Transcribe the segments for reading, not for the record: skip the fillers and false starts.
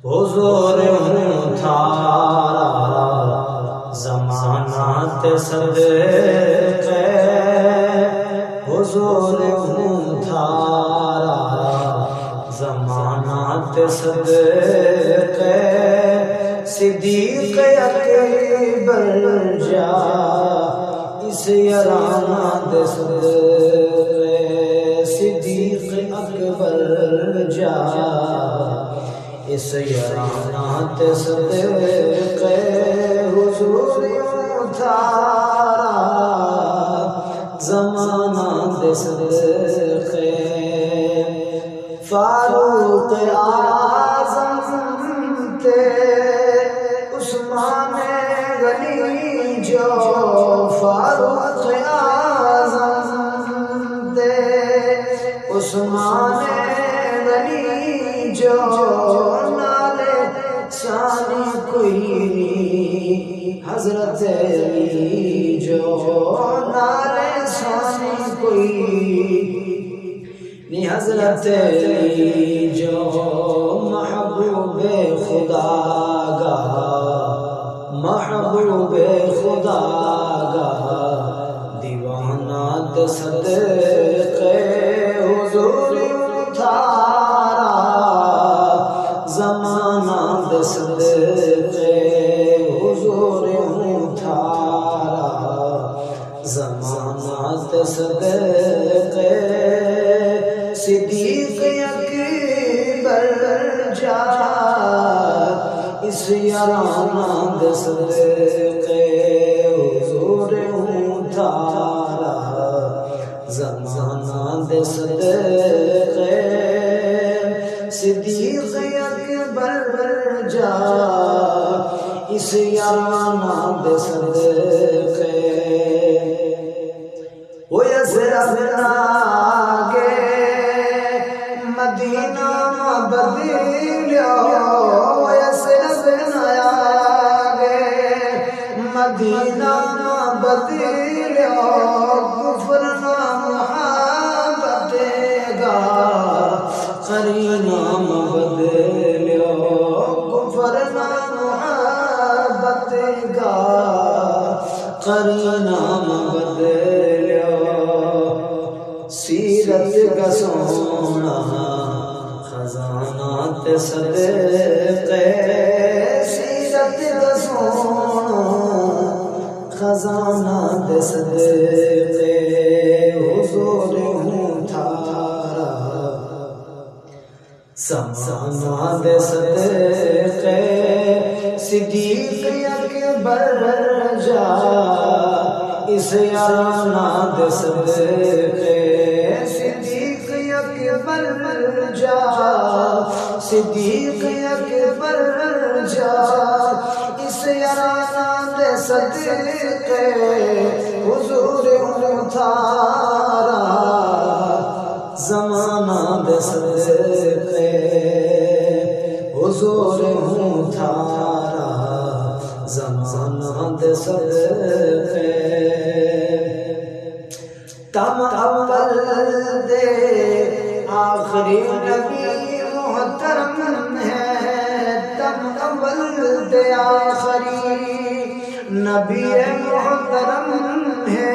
حضور ہوں تھارا زمانہ تے صدقے، حضور ہوں تھارا زمانہ تے صدقے، صدیق اکبر جا اس یارانہ دے صدقے، صدیق اکبر جا اس یارانہ تے صدقے، حضور یوں تھارا زمانہ دے صدقے، فاروق اعظم تے عثمان غنی جو، فاروق اعظم تے عثمان غنی جو، نالے ثانی کوئی نہیں حضرت علی جو، نالے ثانی کوئی نہیں حضرت علی جو، محبوب خدا گا محبوب خدا گا دیوانہ تے صدقے، حضور تھارا زمانہ دے صدقے، حضور تھارا زمانہ دے صدقے، صدیق اکبر جا اس یارانہ دے صدقے، حضور تھارا زمانہ دے صدقے، صدیق اکبر جا اس یارانہ دے صدقے، وہ یسرب آگے مدینہ بدلیو، وہ یسرب آگے مدینہ بدلیو، کفر نہ محبت گا قرینہ بدلیو، کفر نہ محبت گا قرینہ بدلیو، سیرت کا سونا خزانہ تے صدقے، سیرت کا سونا خزانہ تے صدقے، حضور ہوں تھارا زمانہ دے صدقے، صدیق اکبر جا اس یارانہ دے صدقے، صدیق اکبر جا صدیق اکبر جا اس یارانہ دے صدقے، حضور تھارا زمانہ دے صدقے، حضور تھارا زمانہ دے صدقے، تم اول دے آخری نبی محترم ہے، تم اول دے آخری نبی محترم ہے،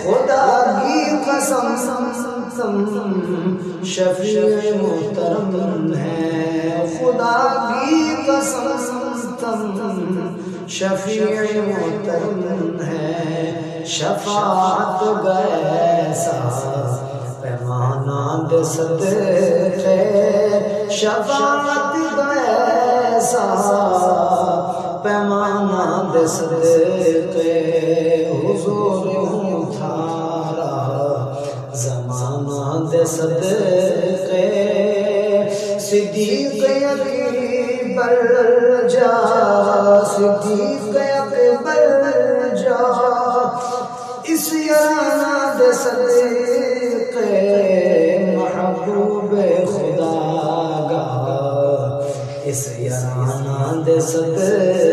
خدا کی قسم شفیع محترم ہے، خدا کی قسم شفیع محترم ہے، شفاعت گیسا پیمانہ دے صدقے، شفاعت گیسا پیمانہ دے صدقے، حضور تھارا زمانہ دے صدقے، صدیق اکبر جا صدیق اکبر جا اس یارانہ دے صدقے، محبوب خدا گا اس یارانہ دے صدقے،